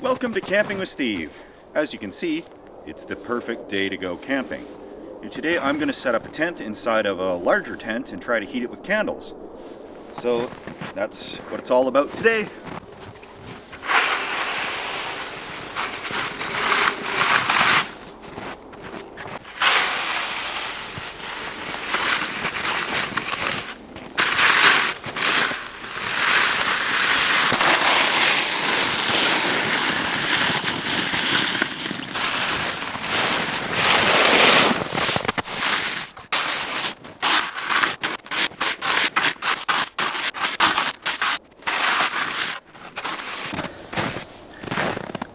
Welcome to Camping with Steve. As you can see, it's the perfect day to go camping. And today I'm going to set up a tent inside of a larger tent and try to heat it with candles. So that's what it's all about today.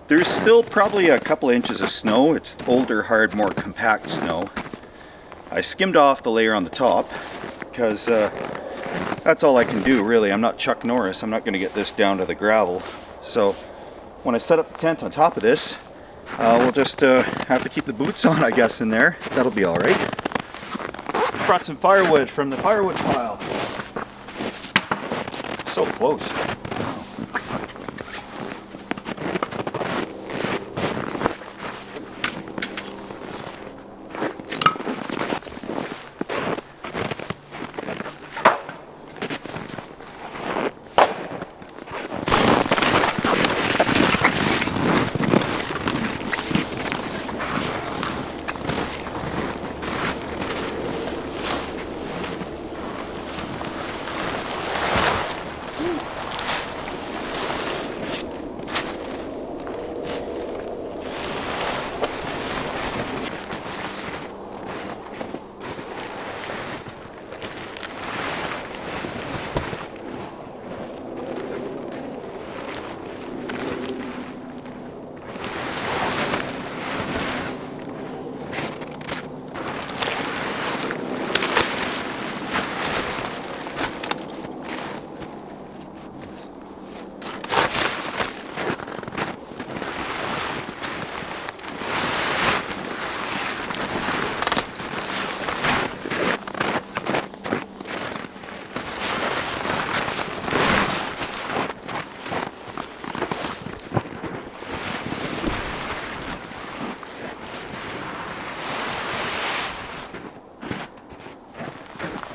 There's still probably a couple inches of snow. It's older, hard, more compact snow. I skimmed off the layer on the top because that's all I can do, really. I'm not Chuck Norris. I'm not going to get this down to the gravel. So when I set up the tent on top of this, we'll just have to keep the boots on, I guess, in there. That'll be all right. Brought some firewood from the firewood pile. So close.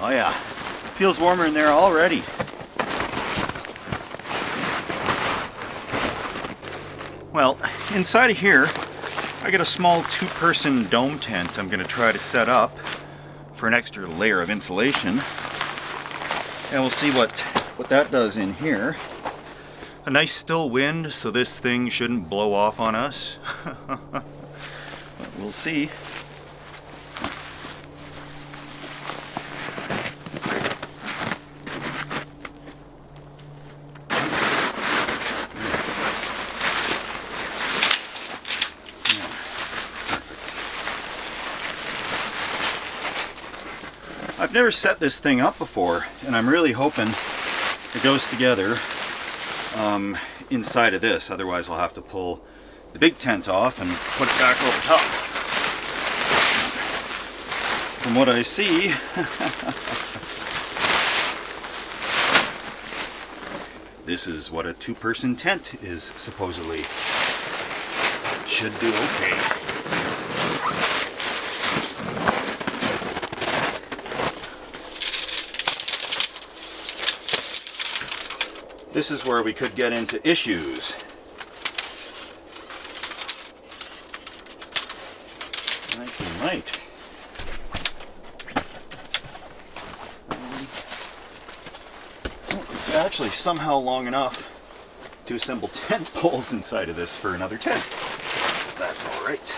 Oh yeah, feels warmer in there already. Well, inside of here, I got a small two-person dome tent I'm going to try to set up for an extra layer of insulation. And we'll see what that does in here. A nice still wind, so this thing shouldn't blow off on us. But we'll see. I've never set this thing up before, and I'm really hoping it goes together inside of this. Otherwise I'll have to pull the big tent off and put it back over top. From what I see, this is what a two-person tent is supposedly. Should do okay. This is where we could get into issues. I think we might. It's actually somehow long enough to assemble tent poles inside of this for another tent. That's all right.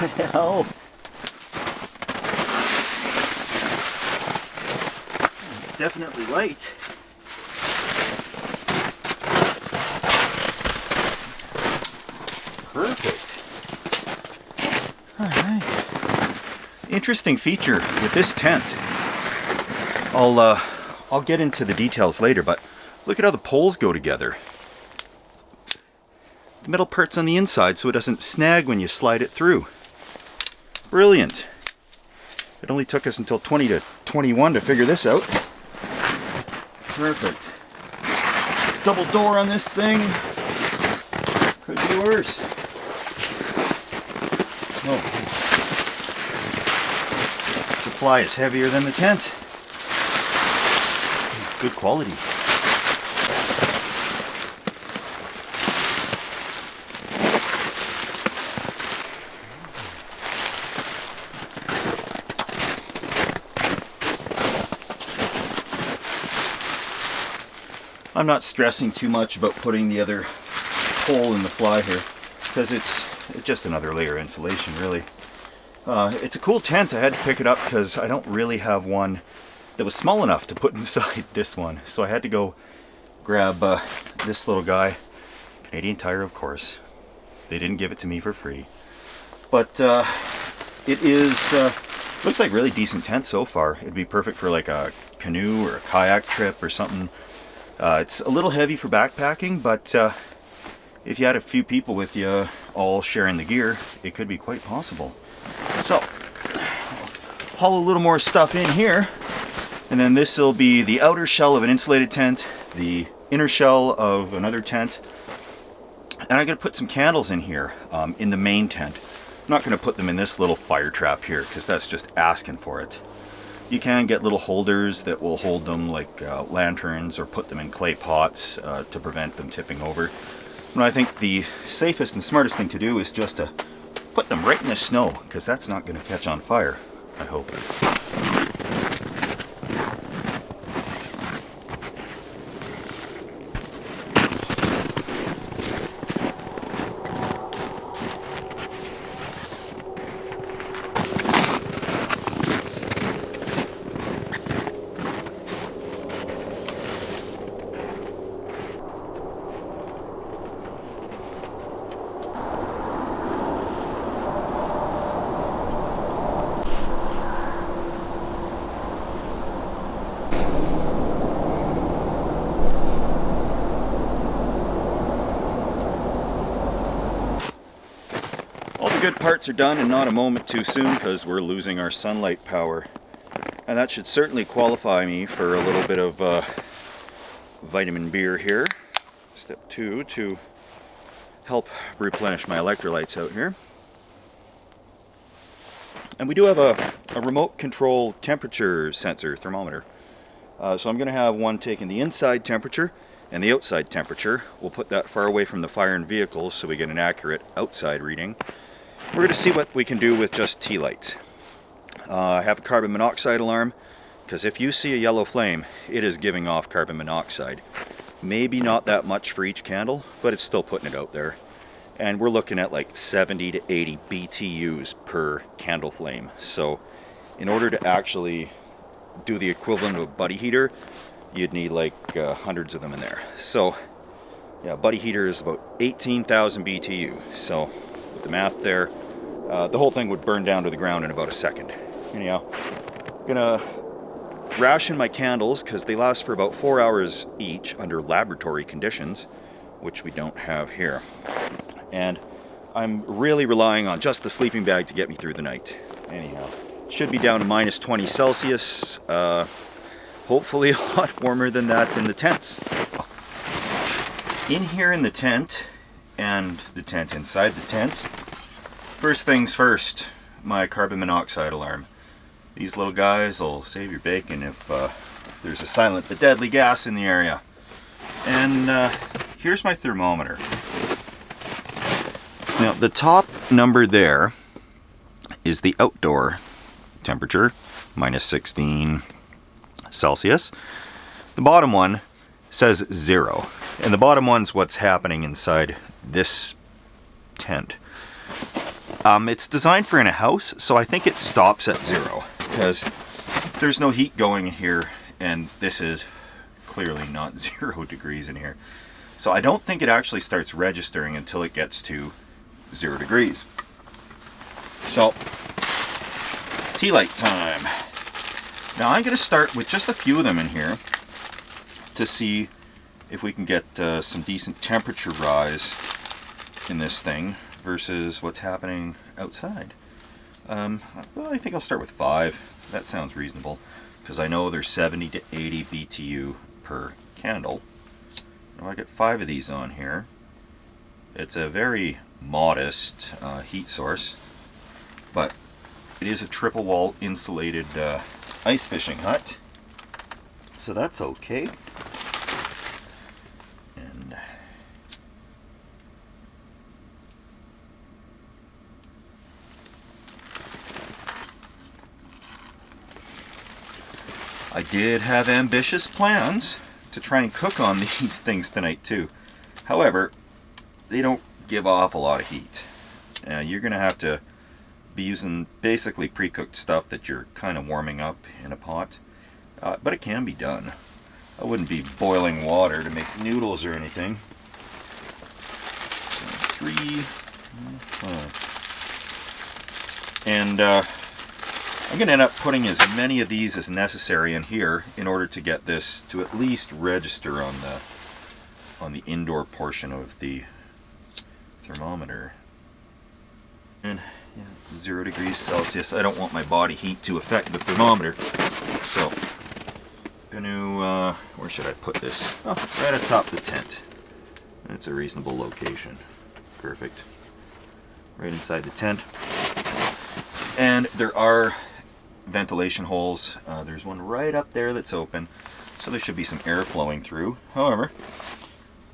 hell? It's definitely light. Perfect. Alright. Interesting feature with this tent. I'll get into the details later, but look at how the poles go together. The metal part's on the inside so it doesn't snag when you slide it through. Brilliant. It only took us until 20 to 21 to figure this out. Perfect. Double door on this thing. Could be worse. Oh. The fly is heavier than the tent. Good quality. I'm not stressing too much about putting the other hole in the fly here because it's just another layer of insulation, really. It's a cool tent. I had to pick it up because I don't really have one that was small enough to put inside this one. So I had to go grab this little guy. Canadian Tire, of course. They didn't give it to me for free. But it is, looks like really decent tent so far. It'd be perfect for like a canoe or a kayak trip or something. It's a little heavy for backpacking, but if you had a few people with you all sharing the gear, it could be quite possible. So, haul a little more stuff in here, and then this will be the outer shell of an insulated tent, the inner shell of another tent, and I'm going to put some candles in here in the main tent. I'm not going to put them in this little fire trap here, because that's just asking for it. You can get little holders that will hold them, like lanterns, or put them in clay pots to prevent them tipping over. But I think the safest and smartest thing to do is just to put them right in the snow, because that's not going to catch on fire, I hope. Good parts are done, and not a moment too soon, because we're losing our sunlight power, and that should certainly qualify me for a little bit of vitamin beer here. Step 2 to help replenish my electrolytes out here. And we do have a remote control temperature sensor thermometer, so I'm going to have one taking the inside temperature and the outside temperature. We'll put that far away from the fire and vehicles so we get an accurate outside reading. We're going to see what we can do with just tea lights. I have a carbon monoxide alarm, because if you see a yellow flame, it is giving off carbon monoxide. Maybe not that much for each candle, but it's still putting it out there. And we're looking at like 70 to 80 BTUs per candle flame. So in order to actually do the equivalent of a buddy heater, you'd need like hundreds of them in there. So yeah, buddy heater is about 18,000 BTU. So with the math there, the whole thing would burn down to the ground in about a second. Anyhow, I'm gonna ration my candles because they last for about 4 hours each under laboratory conditions, which we don't have here. And I'm really relying on just the sleeping bag to get me through the night. Anyhow, should be down to minus 20 Celsius. Hopefully a lot warmer than that in the tents. In here in the tent, and the tent inside the tent, first things first, my carbon monoxide alarm. These little guys will save your bacon if there's a silent but deadly gas in the area. And here's my thermometer. Now the top number there is the outdoor temperature, minus 16 Celsius. The bottom one says 0, and the bottom one's what's happening inside this tent. It's designed for in a house, so I think it stops at 0 because there's no heat going in here, and this is clearly not 0 degrees in here. So I don't think it actually starts registering until it gets to 0 degrees. So, tea light time. Now I'm going to start with just a few of them in here to see if we can get some decent temperature rise in this thing versus what's happening outside. Well, I think I'll start with 5. That sounds reasonable because I know there's 70 to 80 BTU per candle. Now I get 5 of these on here. It's a very modest heat source, but it is a triple wall insulated ice fishing hut, so that's okay. And I did have ambitious plans to try and cook on these things tonight too. However, they don't give off a lot of heat. You're going to have to be using basically pre-cooked stuff that you're kind of warming up in a pot. But it can be done. I wouldn't be boiling water to make noodles or anything. So 3, 5. And I'm going to end up putting as many of these as necessary in here in order to get this to at least register on the indoor portion of the thermometer. And 0 degrees Celsius. I don't want my body heat to affect the thermometer. So, where should I put this? Oh, right atop the tent. That's a reasonable location. Perfect. Right inside the tent. And there are ventilation holes. There's one right up there that's open, so there should be some air flowing through. However,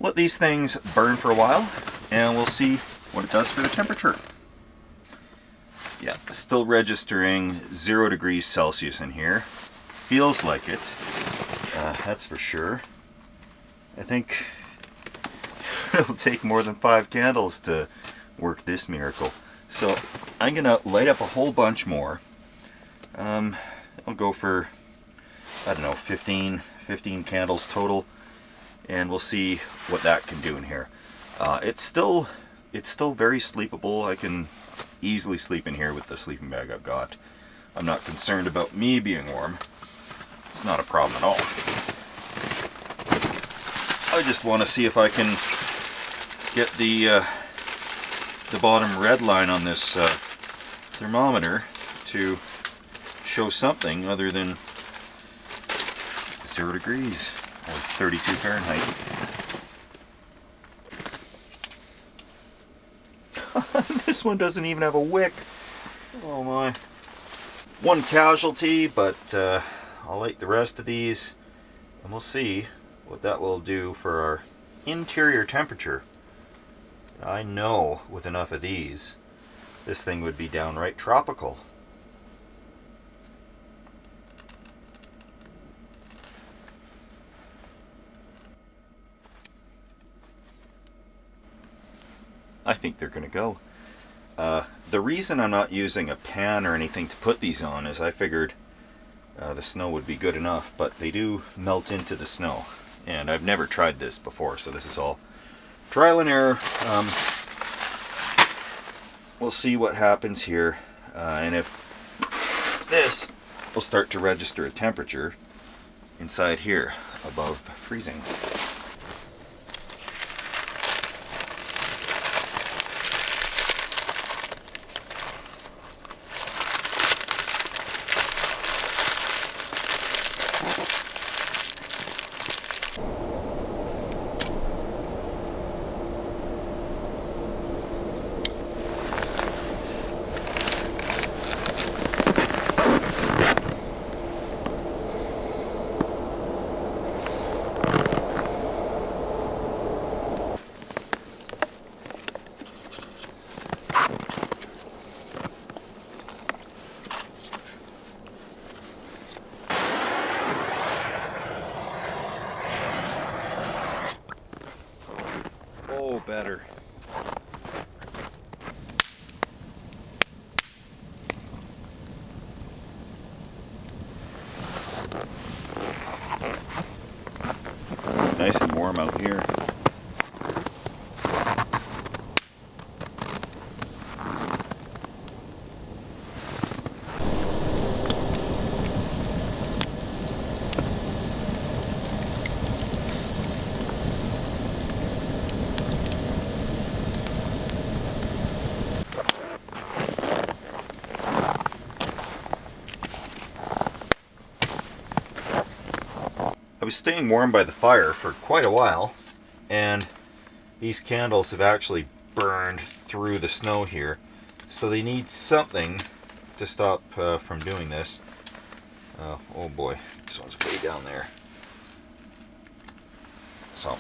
let these things burn for a while, and we'll see what it does for the temperature. Yeah, still registering 0 degrees Celsius in here. Feels like it. That's for sure. I think it'll take more than 5 candles to work this miracle. So I'm going to light up a whole bunch more. I'll go for, I don't know, 15 candles total, and we'll see what that can do in here. It's still very sleepable. I can easily sleep in here with the sleeping bag I've got. I'm not concerned about me being warm. It's not a problem at all. I just want to see if I can get the bottom red line on this thermometer to show something other than 0 degrees or 32 Fahrenheit. This one doesn't even have a wick. Oh my. One casualty, but I'll light the rest of these and we'll see what that will do for our interior temperature. I know with enough of these, this thing would be downright tropical. I think they're going to go. The reason I'm not using a pan or anything to put these on is I figured the snow would be good enough, but they do melt into the snow. And I've never tried this before, so this is all trial and error. We'll see what happens here, and if this will start to register a temperature inside here above freezing. I was staying warm by the fire for quite a while, and these candles have actually burned through the snow here, so they need something to stop from doing this. Oh boy, this one's way down there. So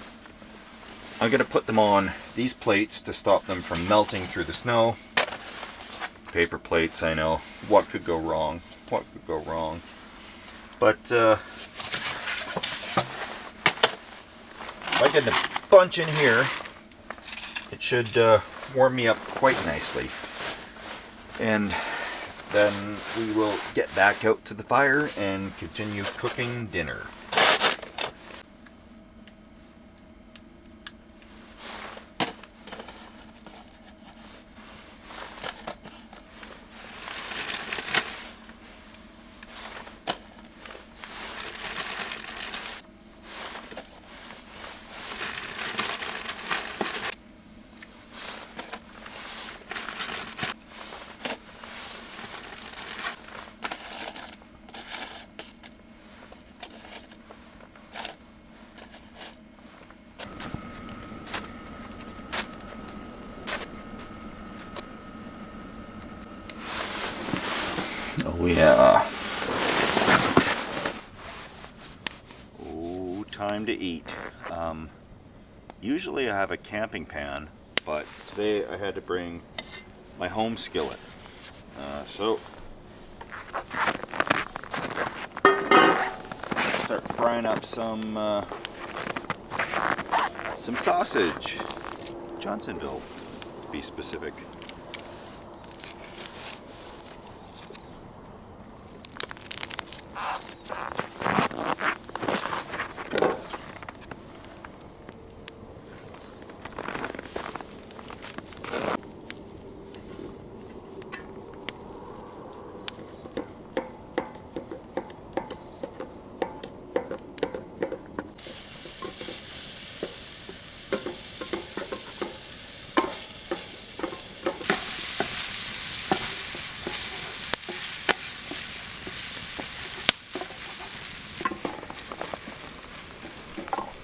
I'm going to put them on these plates to stop them from melting through the snow. Paper plates, I know. What could go wrong? What could go wrong? But if I get a bunch in here, it should warm me up quite nicely. And then we will get back out to the fire and continue cooking dinner. Oh yeah. Oh, time to eat. Usually I have a camping pan, but today I had to bring my home skillet. So start frying up some sausage. Johnsonville, to be specific.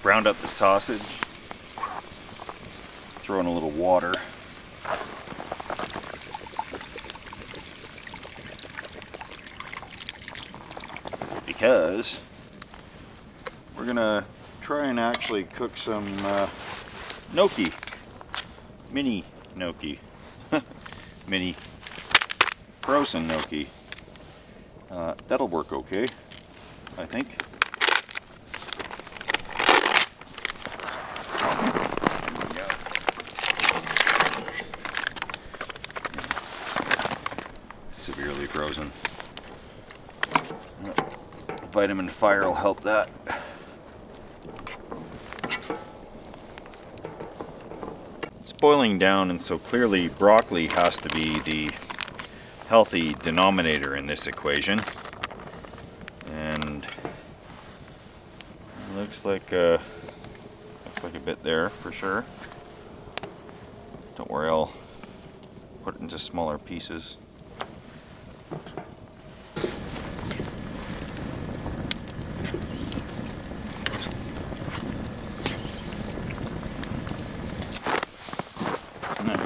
Browned up the sausage, throw in a little water. Because we're gonna try and actually cook some gnocchi, mini gnocchi, mini frozen gnocchi. That'll work okay, I think. Severely frozen. Vitamin fire will help that. It's boiling down, and so clearly broccoli has to be the healthy denominator in this equation. And it looks like a bit there for sure. Don't worry, I'll put it into smaller pieces.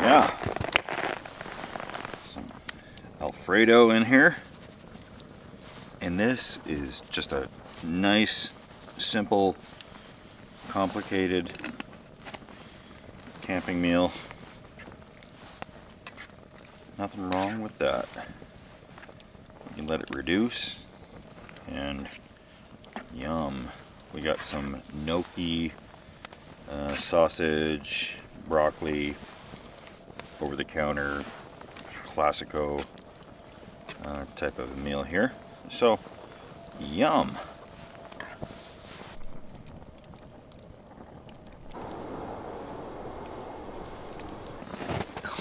Yeah, some Alfredo in here, and this is just a nice, simple, complicated camping meal. Nothing wrong with that. You can let it reduce, and yum. We got some gnocchi, sausage, broccoli, over the counter, classico type of a meal here. So, yum.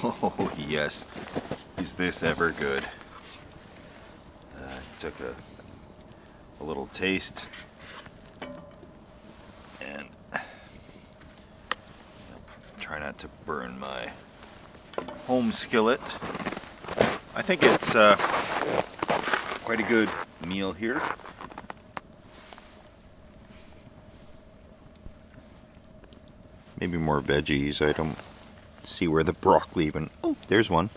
Oh yes, is this ever good? Took a little taste, and try not to burn my home skillet. I think it's quite a good meal here. maybe more veggies. I don't see where the broccoli even... Oh, there's one.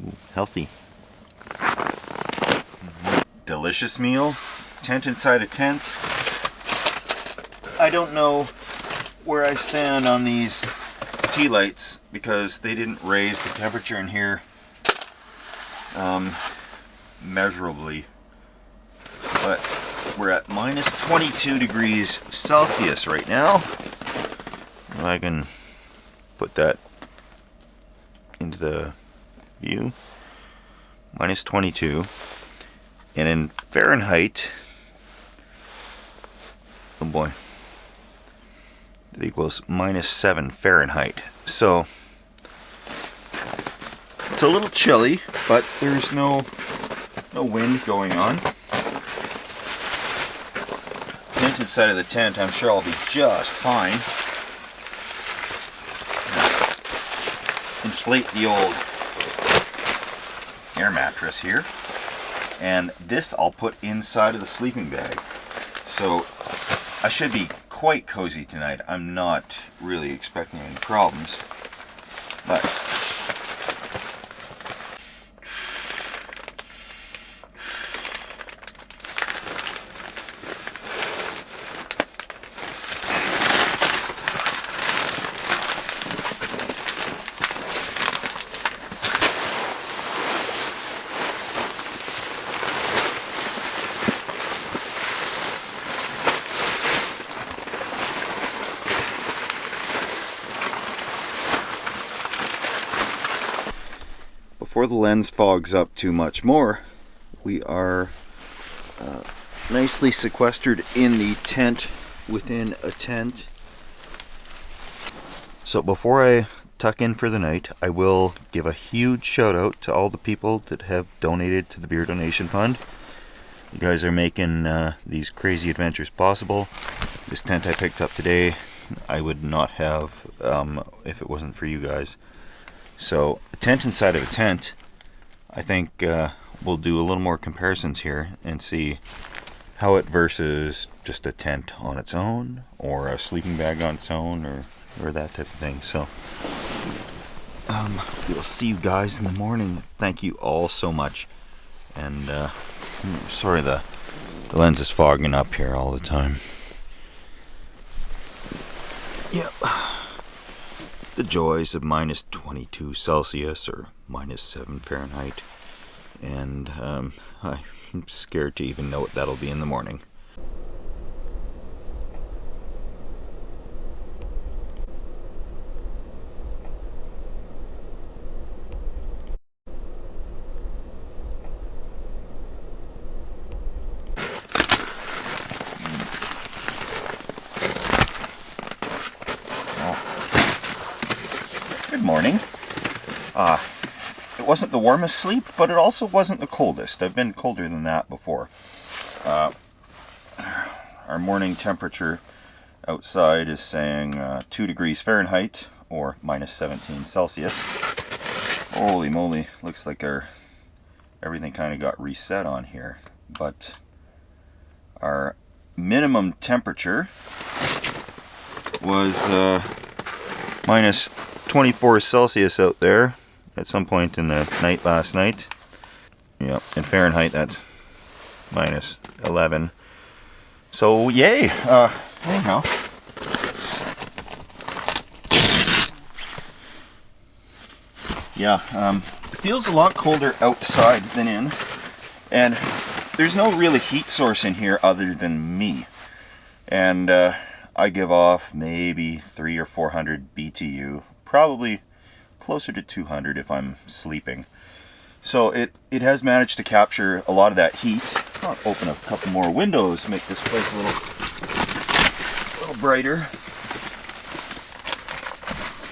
Ooh, healthy. Delicious meal. Tent inside a tent. I don't know where I stand on these tea lights because they didn't raise the temperature in here measurably. But we're at minus 22 degrees Celsius right now. If I can put that into the view. Minus 22. And in Fahrenheit, oh boy, it equals minus 7 Fahrenheit. So it's a little chilly, but there's no wind going on. Tent inside of the tent, I'm sure I'll be just fine. Inflate the old air mattress here. And this I'll put inside of the sleeping bag. So I should be quite cozy tonight. I'm not really expecting any problems. But before the lens fogs up too much more, we are nicely sequestered in the tent within a tent. So before I tuck in for the night, I will give a huge shout out to all the people that have donated to the Beer Donation Fund. You guys are making these crazy adventures possible. This tent I picked up today, I would not have if it wasn't for you guys. So a tent inside of a tent, I think we'll do a little more comparisons here and see how it versus just a tent on its own or a sleeping bag on its own or that type of thing. So we'll see you guys in the morning. Thank you all so much. And sorry the lens is fogging up here all the time. Yep. The joys of minus 22 Celsius or minus 7 Fahrenheit. And I'm scared to even know what that'll be in the morning. Good morning. It wasn't the warmest sleep, but it also wasn't the coldest. I've been colder than that before. Our morning temperature outside is saying 2 degrees Fahrenheit or minus 17 Celsius. Holy moly, looks like everything kind of got reset on here. But our minimum temperature was minus 24 Celsius out there at some point in the night last night. Yeah, in Fahrenheit that's minus 11. So yay! Anyhow, yeah, it feels a lot colder outside than in, and there's no really heat source in here other than me. And I give off maybe 300 or 400 BTU, probably closer to 200 if I'm sleeping. So it has managed to capture a lot of that heat. I'll open a couple more windows, make this place a little brighter.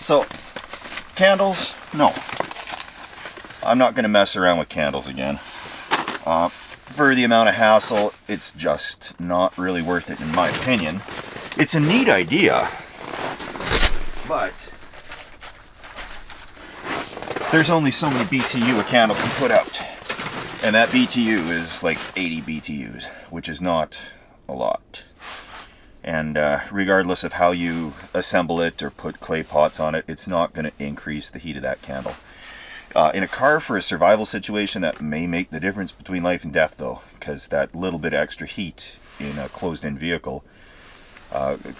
So candles, no. I'm not going to mess around with candles again. For the amount of hassle, it's just not really worth it in my opinion. It's a neat idea, but there's only so many BTU a candle can put out. And that BTU is like 80 BTUs, which is not a lot. And regardless of how you assemble it or put clay pots on it, it's not going to increase the heat of that candle. In a car for a survival situation, that may make the difference between life and death, though, because that little bit of extra heat in a closed-in vehicle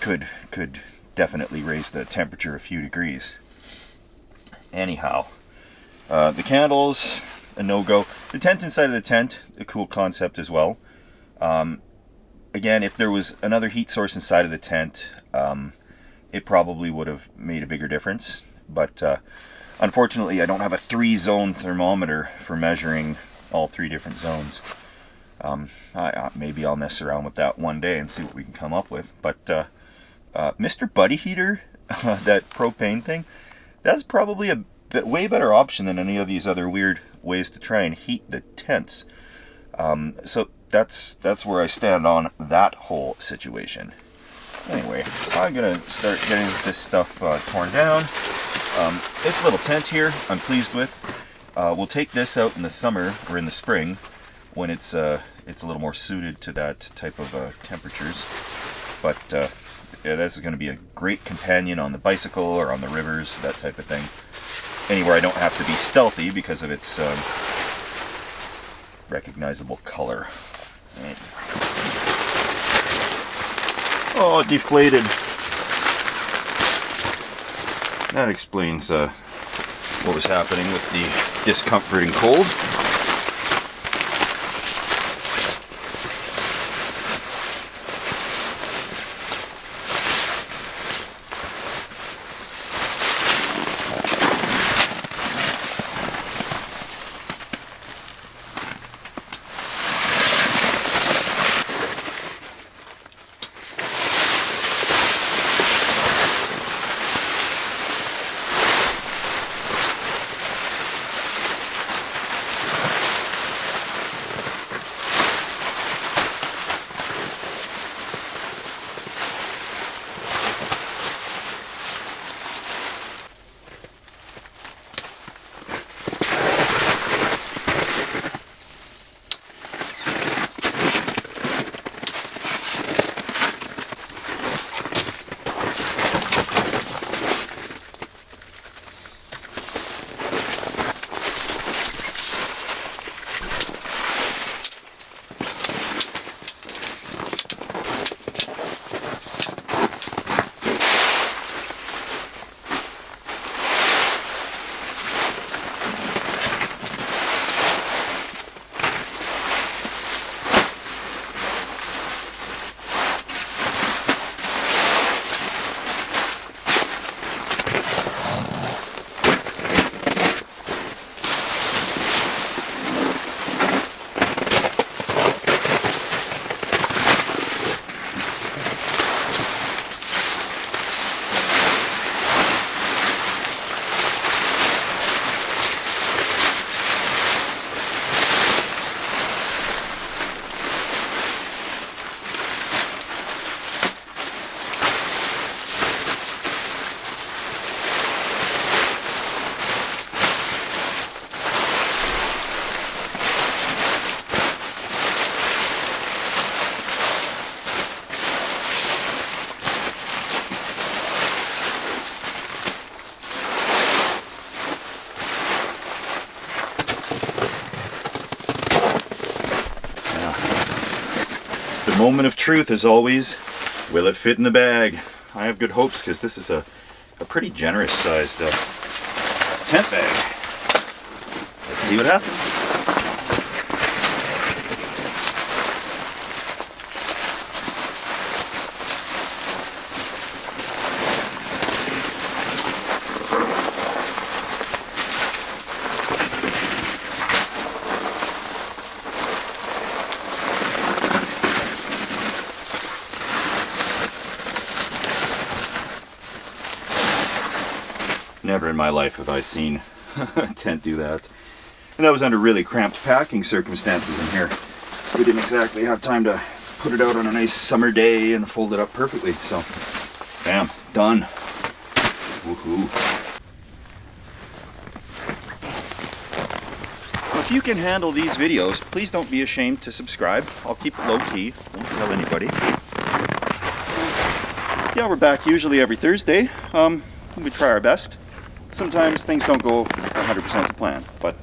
could definitely raise the temperature a few degrees. Anyhow, the candles, a no-go. The tent inside of the tent, a cool concept as well. Again, if there was another heat source inside of the tent, it probably would have made a bigger difference. But unfortunately, I don't have a 3-zone thermometer for measuring all 3 different zones. Maybe I'll mess around with that one day and see what we can come up with. But Mr. Buddy Heater, that propane thing, that's probably a way better option than any of these other weird ways to try and heat the tents. So that's where I stand on that whole situation. Anyway, I'm gonna start getting this stuff torn down. This little tent here, I'm pleased with. We'll take this out in the summer or in the spring when it's a little more suited to that type of temperatures. But yeah, this is going to be a great companion on the bicycle or on the rivers, that type of thing. Anywhere I don't have to be stealthy because of its recognizable color. Right. Oh, it deflated. That explains what was happening with the discomforting cold. The moment of truth is always, will it fit in the bag? I have good hopes because this is a pretty generous sized tent bag. Let's see what happens. Never in my life have I seen a tent do that. And that was under really cramped packing circumstances in here. We didn't exactly have time to put it out on a nice summer day and fold it up perfectly. So, bam, done. Woohoo. If you can handle these videos, please don't be ashamed to subscribe. I'll keep it low key, won't tell anybody. Yeah, we're back usually every Thursday. We try our best. Sometimes things don't go 100% to plan, but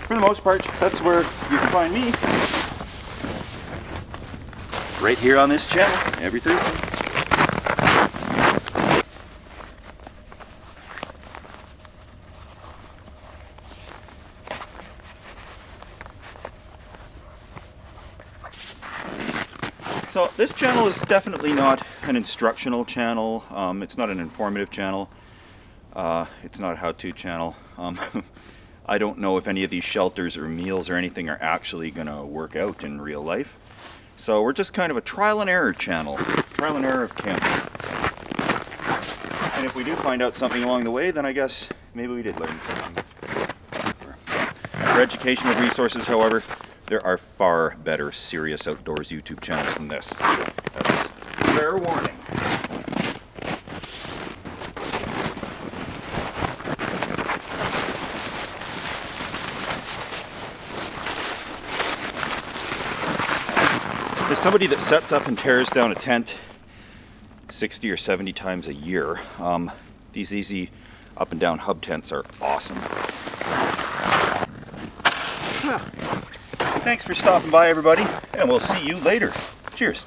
for the most part, that's where you can find me. Right here on this channel, every Thursday. So this channel is definitely not an instructional channel. It's not an informative channel. It's not a how-to channel. I don't know if any of these shelters or meals or anything are actually going to work out in real life. So we're just kind of a trial and error channel. Trial and error of camping. And if we do find out something along the way, then I guess maybe we did learn something. For educational resources, however, there are far better serious outdoors YouTube channels than this. That's fair warning. As somebody that sets up and tears down a tent 60 or 70 times a year, these easy up and down hub tents are awesome. Thanks for stopping by, everybody, and we'll see you later. Cheers.